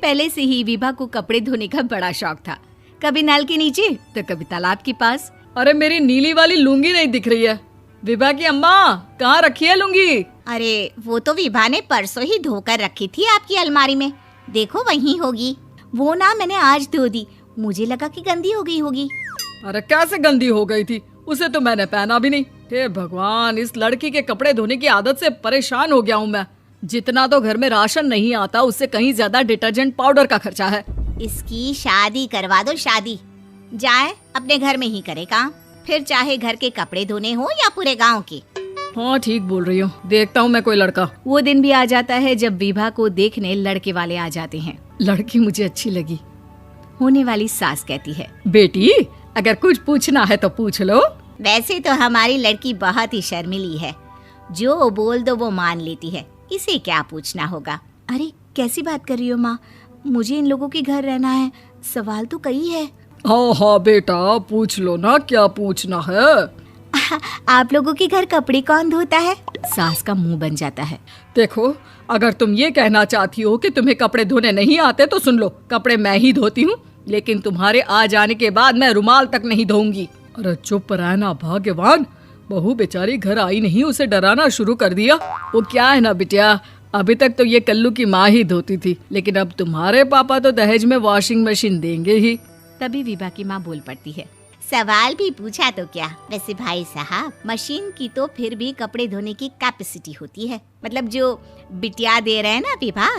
पहले से ही विभा को कपड़े धोने का बड़ा शौक था। कभी नल के नीचे तो कभी तालाब के पास। अरे मेरी नीली वाली लुंगी नहीं दिख रही है। विभा की अम्मा, कहाँ रखी है लुंगी? अरे वो तो विभा ने परसों ही धोकर रखी थी आपकी अलमारी में, देखो वहीं होगी। वो ना मैंने आज धो दी, मुझे लगा कि गंदी हो गई होगी। अरे कैसे गंदी हो गई थी? उसे तो मैंने पहना भी नहीं। हे भगवान, इस लड़की के कपड़े धोने की आदत से परेशान हो गया हूँ मैं। जितना तो घर में राशन नहीं आता, उससे कहीं ज्यादा डिटर्जेंट पाउडर का खर्चा है। इसकी शादी करवा दो, शादी। जाए अपने घर में ही करे काम, फिर चाहे घर के कपड़े धोने हो या पूरे गांव के। हाँ ठीक बोल रही हूँ, देखता हूँ मैं कोई लड़का। वो दिन भी आ जाता है जब विभा को देखने लड़के वाले आ जाते हैं। लड़की मुझे अच्छी लगी। होने वाली सास कहती है, बेटी अगर कुछ पूछना है तो पूछ लो। वैसे तो हमारी लड़की बहुत ही शर्मीली है, जो बोल दो वो मान लेती है, इसे क्या पूछना होगा। अरे कैसी बात कर रही हो माँ, मुझे इन लोगों के घर रहना है, सवाल तो कई है। हाँ हाँ बेटा, पूछ लो ना, क्या पूछना है। आप लोगों के घर कपड़े कौन धोता है? सास का मुंह बन जाता है। देखो, अगर तुम ये कहना चाहती हो कि तुम्हें कपड़े धोने नहीं आते तो सुन लो, कपड़े मैं ही धोती हूँ, लेकिन तुम्हारे आ जाने के बाद मैं रुमाल तक नहीं धोऊंगी। अरे चुप रहना भाग्यवान, बहू बेचारी घर आई नहीं, उसे डराना शुरू कर दिया। वो क्या है ना बिटिया, अभी तक तो ये कल्लू की माँ ही धोती थी, लेकिन अब तुम्हारे पापा तो दहेज में वॉशिंग मशीन देंगे ही। तभी विभा की माँ बोल पड़ती है, सवाल भी पूछा तो क्या। वैसे भाई साहब, मशीन की तो फिर भी कपड़े धोने की कैपेसिटी होती है। मतलब जो बिटिया दे रहे हैं ना विभा,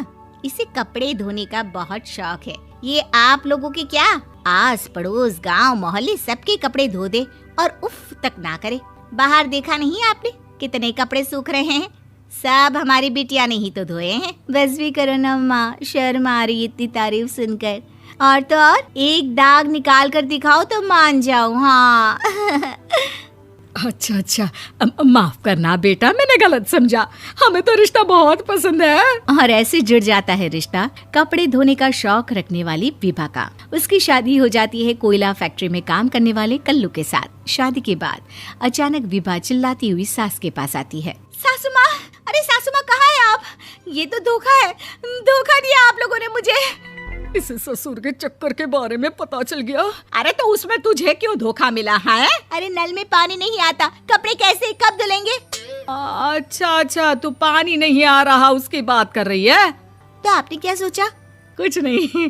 इसे कपड़े धोने का बहुत शौक है। ये आप लोगों के क्या, आस पड़ोस गांव मोहल्ले सबके कपड़े धो दे और उफ तक ना करे। बाहर देखा नहीं आपने कितने कपड़े सूख रहे हैं? सब हमारी बिटिया ने ही तो धोए हैं। बस भी करो ना माँ, शर्म आ रही इतनी तारीफ सुनकर। और तो और एक दाग निकाल कर दिखाओ तो मान जाऊं। हाँ अच्छा, माफ करना बेटा, मैंने गलत समझा। हमें तो रिश्ता बहुत पसंद है। और ऐसे जुड़ जाता है रिश्ता कपड़े धोने का शौक रखने वाली विभा का। उसकी शादी हो जाती है कोयला फैक्ट्री में काम करने वाले कल्लू के साथ। शादी के बाद अचानक विभा चिल्लाती हुई सास के पास आती है। सासू माँ, अरे सासू माँ कहाँ है आप? ये तो धोखा है, धोखा दिया आप लोगों ने मुझे। इसे ससुर के चक्कर के बारे में पता चल गया। अरे तो उसमें तुझे क्यों धोखा मिला है? अरे नल में पानी नहीं आता, कपड़े कैसे कब धुलेंगे? अच्छा, तू पानी नहीं आ रहा उसकी बात कर रही है। तो आपने क्या सोचा? कुछ नहीं।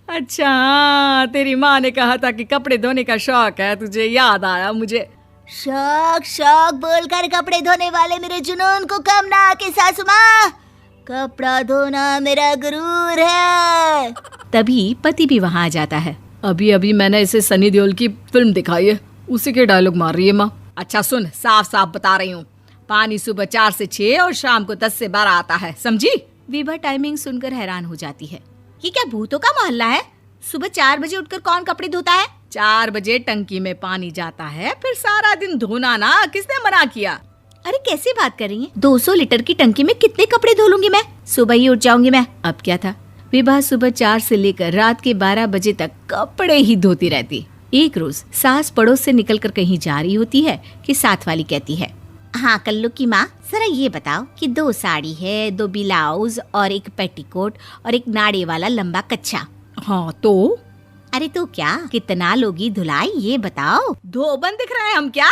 अच्छा, तेरी माँ ने कहा था कि कपड़े धोने का शौक है तुझे, याद आया मुझे। शौक बोलकर कपड़े धोने वाले मेरे जुनून को कम ना आके सासू माँ, कपड़ा धोना मेरा गुरूर है। तभी पति भी वहाँ आ जाता है। अभी मैंने इसे सनी देओल की फिल्म दिखाई है, उसी के डायलॉग मार रही है माँ। अच्छा सुन, साफ साफ बता रही हूँ, पानी सुबह 4 से 6 और शाम को 10 से 12 आता है, समझी? विभा टाइमिंग सुनकर हैरान हो जाती है। ये क्या भूतों का मोहल्ला है? सुबह 4 बजे उठकर कौन कपड़े धोता है? 4 बजे टंकी में पानी जाता है, फिर सारा दिन धोना ना, किसने मना किया? अरे कैसी बात कर रही हैं? 200 लीटर की टंकी में कितने कपड़े धो लूंगी मैं? सुबह ही उठ जाऊंगी मैं। अब क्या था, विभा सुबह 4 से लेकर रात के 12 बजे तक कपड़े ही धोती रहती। एक रोज सास पड़ोस से निकलकर कहीं जा रही होती है कि साथ वाली कहती है, हाँ कल्लू की माँ, जरा ये बताओ कि 2 साड़ी है, 2 ब्लाउज और एक पेटीकोट और एक नाड़े वाला लंबा कच्छा। हाँ तो? अरे तो क्या, कितना लोगी धुलाई ये बताओ। धोबन दिख रहे हैं हम क्या?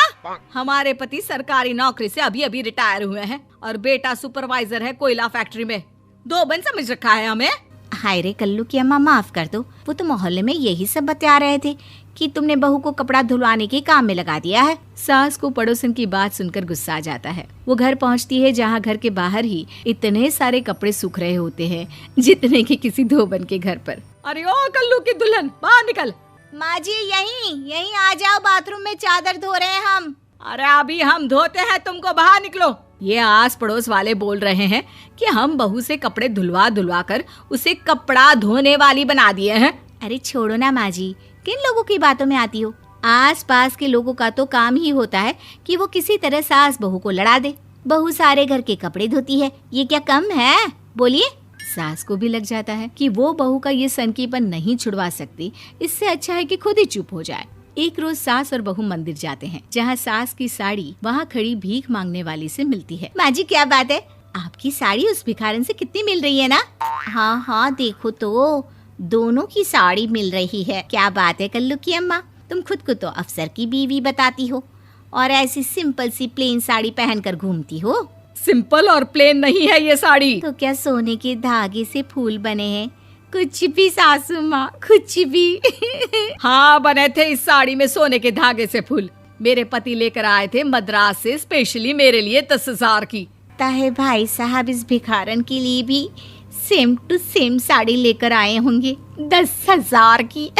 हमारे पति सरकारी नौकरी से अभी रिटायर हुए हैं और बेटा सुपरवाइजर है कोयला फैक्ट्री में। धोबन समझ रखा है हमें? हाय रे कल्लू की अम्मा, माफ कर दो, वो तो मोहल्ले में यही सब बता रहे थे कि तुमने बहू को कपड़ा धुलवाने के काम में लगा दिया है। सास को पड़ोसन की बात सुनकर गुस्सा आ जाता है। वो घर पहुंचती है जहां घर के बाहर ही इतने सारे कपड़े सूख रहे होते हैं जितने कि किसी धोबन के घर पर। अरे ओ कल्लू की दुल्हन, बाहर निकल। माँ जी यहीं आ जाओ, बाथरूम में चादर धो रहे हैं हम। अरे अभी हम धोते हैं, तुमको बाहर निकलो। ये आस पड़ोस वाले बोल रहे हैं कि हम बहू से कपड़े धुलवा कर उसे कपड़ा धोने वाली बना दिए हैं। अरे छोड़ो ना माँ जी, किन लोगों की बातों में आती हो? आस पास के लोगों का तो काम ही होता है कि वो किसी तरह सास बहू को लड़ा दे। बहू सारे घर के कपड़े धोती है, ये क्या कम है? बोलिए। सास को भी लग जाता है कि वो बहू का ये सनकीपन नहीं छुड़वा सकती, इससे अच्छा है कि खुद ही चुप हो जाए। एक रोज सास और बहू मंदिर जाते हैं, जहाँ सास की साड़ी वहाँ खड़ी भीख मांगने वाली से मिलती है। माँ जी क्या बात है, आपकी साड़ी उस भिखारन से कितनी मिल रही है ना? हाँ हाँ, देखो तो दोनों की साड़ी मिल रही है। क्या बात है कल्लू की अम्मा, तुम खुद को तो अफसर की बीवी बताती हो और ऐसी सिंपल सी प्लेन साड़ी पहनकर घूमती हो। सिंपल और प्लेन नहीं है ये साड़ी। तो क्या सोने के धागे से फूल बने हैं? कुछ भी सासू माँ, कुछ भी। हाँ, बने थे इस साड़ी में सोने के धागे से फूल। मेरे पति लेकर आए थे मद्रास से स्पेशली मेरे लिए 10,000 की। ताहे भाई साहब इस भिखारन के लिए भी सेम टू सेम साड़ी लेकर आए होंगे 10,000 की।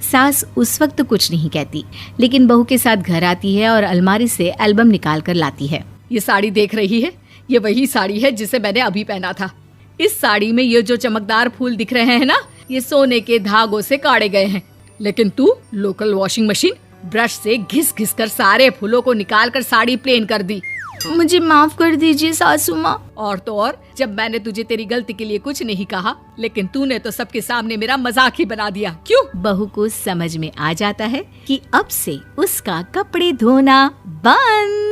सास उस वक्त तो कुछ नहीं कहती, लेकिन बहू के साथ घर आती है और अलमारी से एल्बम निकाल कर लाती है। ये साड़ी देख रही है, ये वही साड़ी है जिसे मैंने अभी पहना था। इस साड़ी में ये जो चमकदार फूल दिख रहे हैं ना, ये सोने के धागों से काढ़े गए हैं। लेकिन तू लोकल वॉशिंग मशीन ब्रश से घिस घिस कर सारे फूलों को निकाल कर साड़ी प्लेन कर दी। मुझे माफ कर दीजिए सासू माँ। और तो और, जब मैंने तुझे तेरी गलती के लिए कुछ नहीं कहा, लेकिन तूने तो सबके सामने मेरा मजाक ही बना दिया। क्यों? बहू को समझ में आ जाता है कि अब से उसका कपड़े धोना बंद।